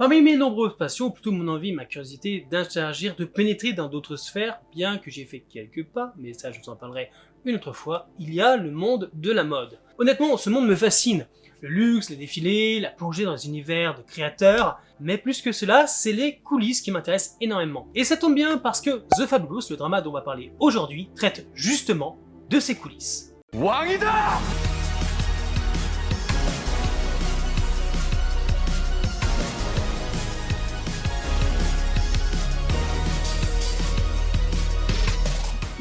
Parmi mes nombreuses passions, ou plutôt mon envie, ma curiosité d'interagir, de pénétrer dans d'autres sphères, bien que j'ai fait quelques pas, mais ça je vous en parlerai une autre fois, il y a le monde de la mode. Honnêtement, ce monde me fascine. Le luxe, les défilés, la plongée dans les univers de créateurs, mais plus que cela, c'est les coulisses qui m'intéressent énormément. Et ça tombe bien parce que The Fabulous, le drama dont on va parler aujourd'hui, traite justement de ces coulisses. 왕이다!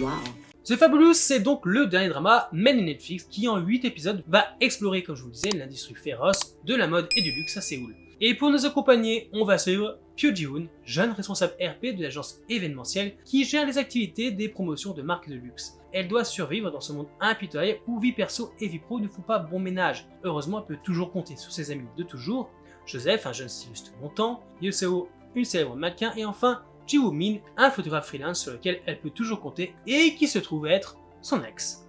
Wow. The Fabulous, c'est donc le dernier drama Men in Netflix qui en 8 épisodes va explorer, comme je vous le disais, l'industrie féroce de la mode et du luxe à Séoul. Et pour nous accompagner, on va suivre Pyo Ji-hoon, jeune responsable RP de l'agence événementielle qui gère les activités des promotions de marques de luxe. Elle doit survivre dans ce monde impitoyable où vie perso et vie pro ne font pas bon ménage. Heureusement, elle peut toujours compter sur ses amis de toujours, Joseph, un jeune styliste montant, Yoseo, une célèbre mannequin, et enfin Ji Woo-min, un photographe freelance sur lequel elle peut toujours compter et qui se trouve être son ex.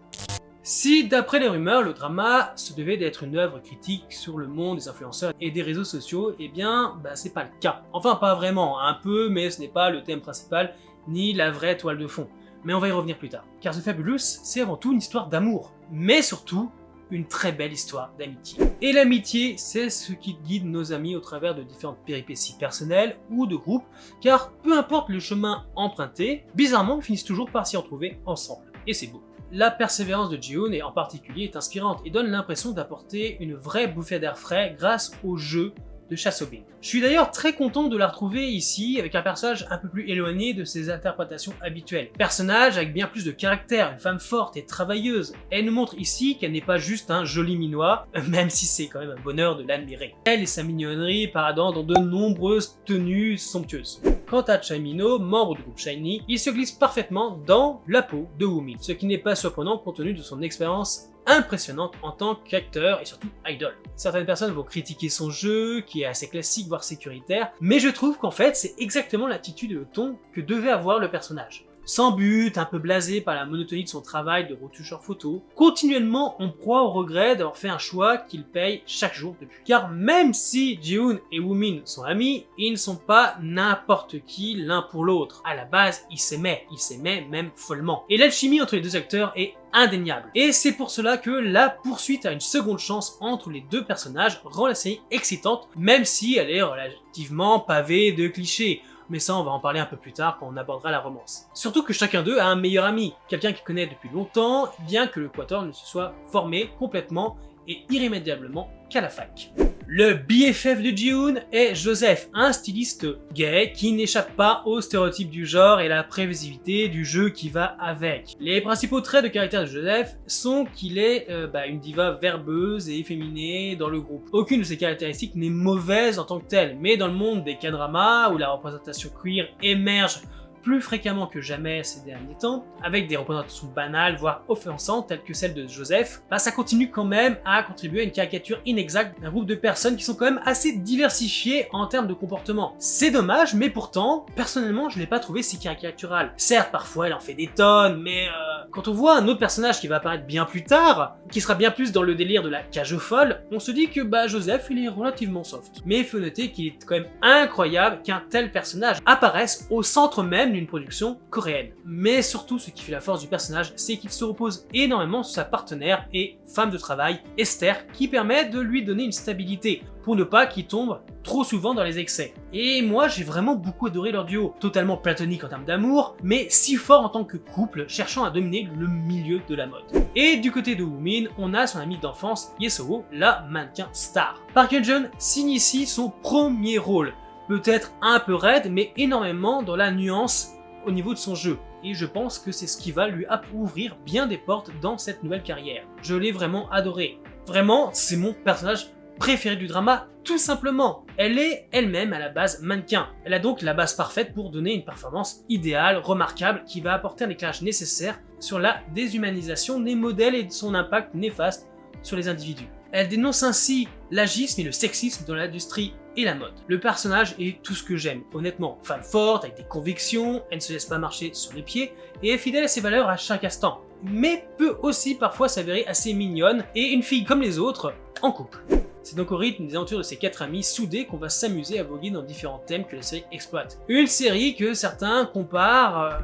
Si, d'après les rumeurs, le drama se devait d'être une œuvre critique sur le monde des influenceurs et des réseaux sociaux, eh bien, c'est pas le cas. Enfin, pas vraiment, un peu, mais ce n'est pas le thème principal, ni la vraie toile de fond. Mais on va y revenir plus tard. Car The Fabulous, c'est avant tout une histoire d'amour, mais surtout, une très belle histoire d'amitié. Et l'amitié, c'est ce qui guide nos amis au travers de différentes péripéties personnelles ou de groupe, car peu importe le chemin emprunté, bizarrement, ils finissent toujours par s'y retrouver ensemble. Et c'est beau. La persévérance de Ji-hoon en particulier est inspirante et donne l'impression d'apporter une vraie bouffée d'air frais grâce au jeu de Cha So-bin. Je suis d'ailleurs très content de la retrouver ici avec un personnage un peu plus éloigné de ses interprétations habituelles. Personnage avec bien plus de caractère, une femme forte et travailleuse. Elle nous montre ici qu'elle n'est pas juste un joli minois, même si c'est quand même un bonheur de l'admirer. Elle et sa mignonnerie paradant dans de nombreuses tenues somptueuses. Quant à Cha-min-ho, membre du groupe SHINee, il se glisse parfaitement dans la peau de Woo-min, ce qui n'est pas surprenant compte tenu de son expérience impressionnante en tant qu'acteur et surtout idol. Certaines personnes vont critiquer son jeu, qui est assez classique voire sécuritaire, mais je trouve qu'en fait c'est exactement l'attitude et le ton que devait avoir le personnage. Sans but, un peu blasé par la monotonie de son travail de retoucheur photo, continuellement en proie au regret d'avoir fait un choix qu'il paye chaque jour depuis. Car même si Ji-hoon et Woo-min sont amis, ils ne sont pas n'importe qui l'un pour l'autre. À la base, ils s'aimaient même follement. Et l'alchimie entre les deux acteurs est indéniable. Et c'est pour cela que la poursuite à une seconde chance entre les deux personnages rend la série excitante, même si elle est relativement pavée de clichés. Mais ça, on va en parler un peu plus tard quand on abordera la romance. Surtout que chacun d'eux a un meilleur ami, quelqu'un qu'il connaît depuis longtemps, bien que le quator ne se soit formé complètement et irrémédiablement qu'à la fac. Le BFF de Ji-hoon est Joseph, un styliste gay qui n'échappe pas aux stéréotypes du genre et la prévisibilité du jeu qui va avec. Les principaux traits de caractère de Joseph sont qu'il est une diva verbeuse et efféminée dans le groupe. Aucune de ces caractéristiques n'est mauvaise en tant que telle, mais dans le monde des K-dramas où la représentation queer émerge plus fréquemment que jamais ces derniers temps, avec des représentations banales, voire offensantes, telles que celle de Joseph, ça continue quand même à contribuer à une caricature inexacte d'un groupe de personnes qui sont quand même assez diversifiées en termes de comportement. C'est dommage, mais pourtant, personnellement, je l'ai pas trouvé si caricatural. Certes, parfois elle en fait des tonnes, mais quand on voit un autre personnage qui va apparaître bien plus tard, qui sera bien plus dans le délire de la cage folle, on se dit que Joseph, il est relativement soft. Mais il faut noter qu'il est quand même incroyable qu'un tel personnage apparaisse au centre même d'une production coréenne. Mais surtout, ce qui fait la force du personnage, c'est qu'il se repose énormément sur sa partenaire et femme de travail, Esther, qui permet de lui donner une stabilité, pour ne pas qu'il tombe trop souvent dans les excès. Et moi, j'ai vraiment beaucoup adoré leur duo, totalement platonique en termes d'amour, mais si fort en tant que couple, cherchant à dominer le milieu de la mode. Et du côté de Woo-min, on a son amie d'enfance, Yeseo, la mannequin star. Park Hyun-jun signe ici son premier rôle, peut-être un peu raide, mais énormément dans la nuance au niveau de son jeu. Et je pense que c'est ce qui va lui ouvrir bien des portes dans cette nouvelle carrière. Je l'ai vraiment adoré. Vraiment, c'est mon personnage préféré du drama, tout simplement. Elle est elle-même à la base mannequin. Elle a donc la base parfaite pour donner une performance idéale, remarquable, qui va apporter un éclairage nécessaire sur la déshumanisation des modèles et de son impact néfaste sur les individus. Elle dénonce ainsi l'agisme et le sexisme dans l'industrie et la mode. Le personnage est tout ce que j'aime, honnêtement. Femme forte, avec des convictions, elle ne se laisse pas marcher sur les pieds, et est fidèle à ses valeurs à chaque instant. Mais peut aussi parfois s'avérer assez mignonne, et une fille comme les autres, en couple. C'est donc au rythme des aventures de ces 4 amis soudés qu'on va s'amuser à voguer dans différents thèmes que la série exploite. Une série que certains comparent,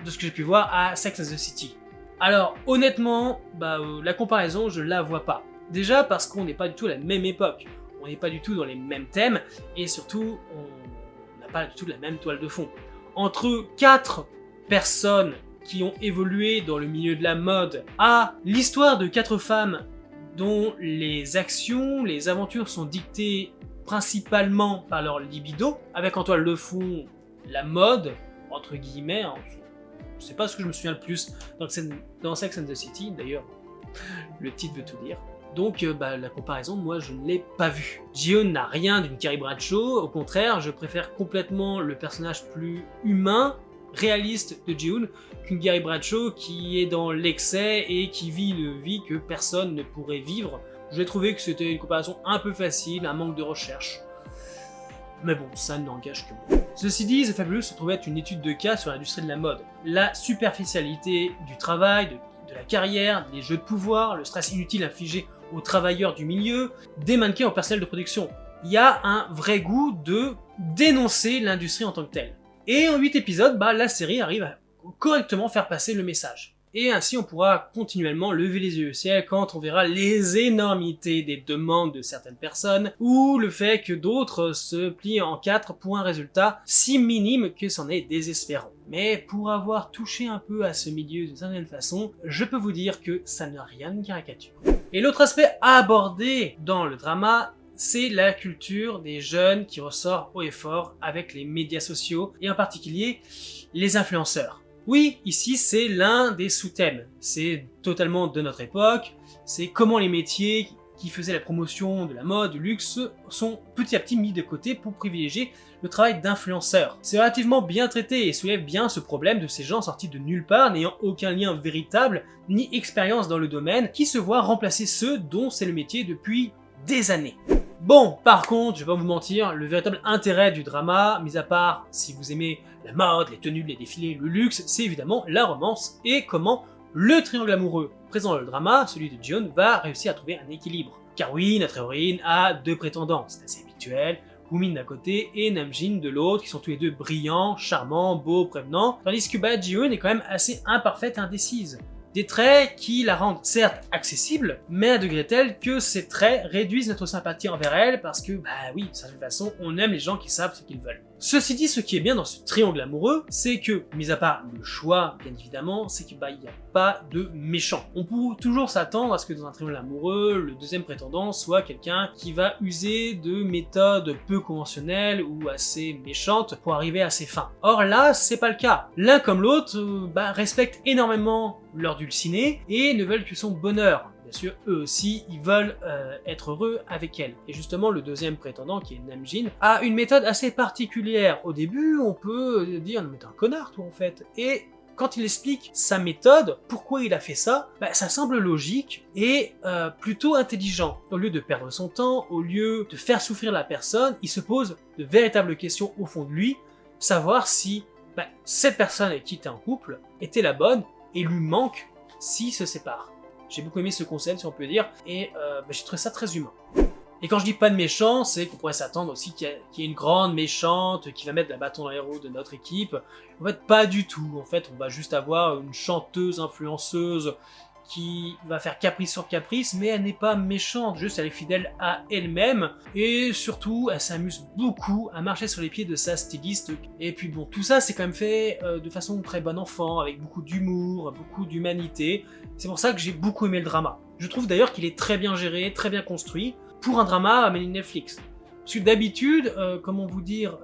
de ce que j'ai pu voir, à Sex and the City. Alors honnêtement, la comparaison je la vois pas. Déjà parce qu'on n'est pas du tout à la même époque, on n'est pas du tout dans les mêmes thèmes, et surtout on n'a pas du tout la même toile de fond. Entre 4 personnes qui ont évolué dans le milieu de la mode à l'histoire de 4 femmes dont les actions, les aventures sont dictées principalement par leur libido, avec en toile de fond la mode, entre guillemets, hein, je sais pas ce que je me souviens le plus dans Sex and the City, d'ailleurs, le titre veut tout dire. Donc la comparaison, moi je ne l'ai pas vue. Ji-Eun n'a rien d'une Carrie Bradshaw, au contraire, je préfère complètement le personnage plus humain, réaliste de Ji-Eun, qu'une Carrie Bradshaw qui est dans l'excès et qui vit une vie que personne ne pourrait vivre. J'ai trouvé que c'était une comparaison un peu facile, un manque de recherche. Mais bon, ça n'engage que moi. Ceci dit, The Fabulous se trouvait être une étude de cas sur l'industrie de la mode. La superficialité du travail, de la carrière, des jeux de pouvoir, le stress inutile infligé aux travailleurs du milieu, des mannequins au personnel de production. Il y a un vrai goût de dénoncer l'industrie en tant que telle. Et en 8 épisodes, la série arrive à correctement faire passer le message. Et ainsi on pourra continuellement lever les yeux au ciel quand on verra les énormités des demandes de certaines personnes, ou le fait que d'autres se plient en 4 pour un résultat si minime que c'en est désespérant. Mais pour avoir touché un peu à ce milieu d'une certaine façon, je peux vous dire que ça n'a rien de caricature. Et l'autre aspect à aborder dans le drama, c'est la culture des jeunes qui ressort haut et fort avec les médias sociaux, et en particulier les influenceurs. Oui, ici c'est l'un des sous-thèmes, c'est totalement de notre époque, c'est comment les métiers qui faisaient la promotion de la mode, du luxe, sont petit à petit mis de côté pour privilégier le travail d'influenceurs. C'est relativement bien traité et soulève bien ce problème de ces gens sortis de nulle part, n'ayant aucun lien véritable ni expérience dans le domaine, qui se voient remplacer ceux dont c'est le métier depuis des années. Bon, par contre, je vais pas vous mentir, le véritable intérêt du drama, mis à part si vous aimez la mode, les tenues, les défilés, le luxe, c'est évidemment la romance et comment le triangle amoureux présent dans le drama, celui de Ji-Eun, va réussir à trouver un équilibre. Car oui, notre héroïne a 2 prétendants, c'est assez habituel, Woo-min d'un côté et Namjin de l'autre, qui sont tous les deux brillants, charmants, beaux, prévenants, tandis que Ji-Eun est quand même assez imparfaite et indécise. Des traits qui la rendent certes accessible, mais à un degré tel que ces traits réduisent notre sympathie envers elle parce que, oui, de certaine façon, on aime les gens qui savent ce qu'ils veulent. Ceci dit, ce qui est bien dans ce triangle amoureux, c'est que, mis à part le choix, bien évidemment, c'est qu'il n'y a pas de méchant. On peut toujours s'attendre à ce que dans un triangle amoureux, le deuxième prétendant soit quelqu'un qui va user de méthodes peu conventionnelles ou assez méchantes pour arriver à ses fins. Or là, c'est pas le cas. L'un comme l'autre respectent énormément leur dulcinée et ne veulent que son bonheur. Bien sûr, eux aussi, ils veulent être heureux avec elle. Et justement, le deuxième prétendant, qui est Namjin, a une méthode assez particulière. Au début, on peut dire « Non mais t'es un connard, toi, en fait ». Et quand il explique sa méthode, pourquoi il a fait ça, ça semble logique et plutôt intelligent. Au lieu de perdre son temps, au lieu de faire souffrir la personne, il se pose de véritables questions au fond de lui, savoir si cette personne avec qui t'es en couple était la bonne et lui manque s'ils se séparent. J'ai beaucoup aimé ce concept, si on peut dire, et j'ai trouvé ça très humain. Et quand je dis pas de méchant, c'est qu'on pourrait s'attendre aussi qu'il y ait une grande méchante qui va mettre la bâton dans les roues de notre équipe. En fait, pas du tout. En fait, on va juste avoir une chanteuse, influenceuse qui va faire caprice sur caprice, mais elle n'est pas méchante, juste elle est fidèle à elle-même, et surtout, elle s'amuse beaucoup à marcher sur les pieds de sa styliste. Et puis bon, tout ça c'est quand même fait de façon très bon enfant, avec beaucoup d'humour, beaucoup d'humanité. C'est pour ça que j'ai beaucoup aimé le drama. Je trouve d'ailleurs qu'il est très bien géré, très bien construit, pour un drama made in Netflix. Parce que d'habitude, comment vous dire,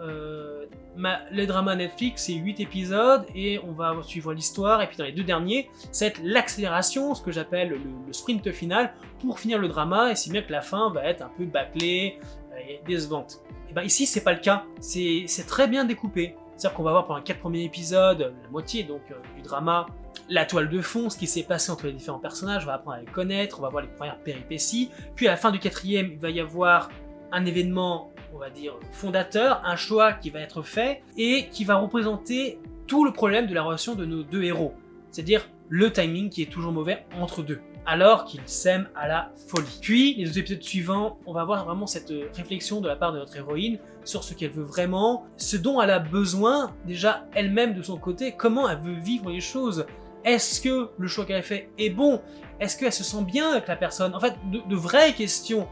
les dramas Netflix c'est 8 épisodes et on va suivre l'histoire, et puis dans les 2 derniers, ça va être l'accélération, ce que j'appelle le sprint final, pour finir le drama, et si bien que la fin va être un peu bâclée et décevante. Et ici c'est pas le cas, c'est très bien découpé. C'est-à-dire qu'on va voir pendant les 4 premiers épisodes, la moitié donc du drama, la toile de fond, ce qui s'est passé entre les différents personnages, on va apprendre à les connaître, on va voir les premières péripéties, puis à la fin du 4e, il va y avoir un événement, on va dire, fondateur, un choix qui va être fait, et qui va représenter tout le problème de la relation de nos 2 héros. C'est-à-dire le timing qui est toujours mauvais entre 2. alors qu'ils s'aiment à la folie. Puis, les 2 épisodes suivants, on va voir vraiment cette réflexion de la part de notre héroïne sur ce qu'elle veut vraiment, ce dont elle a besoin, déjà elle-même de son côté, comment elle veut vivre les choses. Est-ce que le choix qu'elle a fait est bon? Est-ce qu'elle se sent bien avec la personne? En fait, de vraies questions,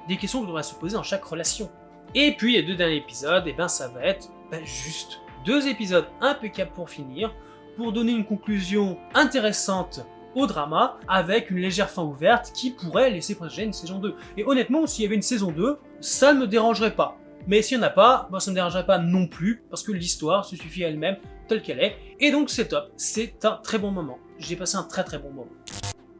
des questions qu'on devrait se poser dans chaque relation. Et puis, les 2 derniers épisodes, ça va être juste 2 épisodes impeccables pour finir, pour donner une conclusion intéressante au drama, avec une légère fin ouverte qui pourrait laisser présager une saison 2. Et honnêtement, s'il y avait une saison 2, ça ne me dérangerait pas. Mais s'il n'y en a pas, ça ne me dérangerait pas non plus, parce que l'histoire se suffit à elle-même, telle qu'elle est, et donc c'est top, c'est un très bon moment. J'ai passé un très bon moment.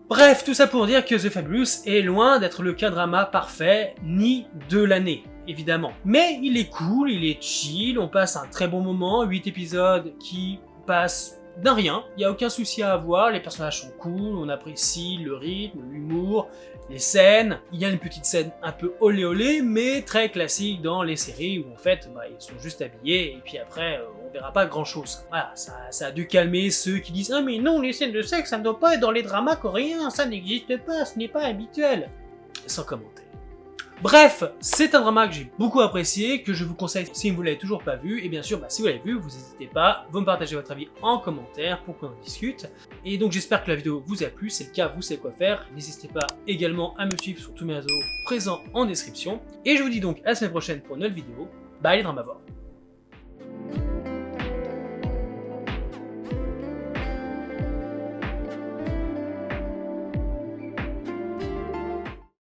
Bref, tout ça pour dire que The Fabulous est loin d'être le K-drama parfait, ni de l'année, évidemment. Mais il est cool, il est chill, on passe un très bon moment, 8 épisodes qui passent d'un rien, il n'y a aucun souci à avoir, les personnages sont cool, on apprécie le rythme, l'humour, les scènes, il y a une petite scène un peu olé olé, mais très classique dans les séries où en fait ils sont juste habillés et puis après on verra pas grand chose. Voilà, ça a dû calmer ceux qui disent « Ah mais non, les scènes de sexe ça ne doit pas être dans les dramas coréens, ça n'existe pas, ce n'est pas habituel !» Sans commentaire. Bref, c'est un drama que j'ai beaucoup apprécié, que je vous conseille si vous ne l'avez toujours pas vu, et bien sûr, si vous l'avez vu, vous n'hésitez pas, vous me partagez votre avis en commentaire pour qu'on en discute. Et donc j'espère que la vidéo vous a plu, c'est le cas, vous savez quoi faire, n'hésitez pas également à me suivre sur tous mes réseaux présents en description, et je vous dis donc à la semaine prochaine pour une nouvelle vidéo, bye les Dramavores.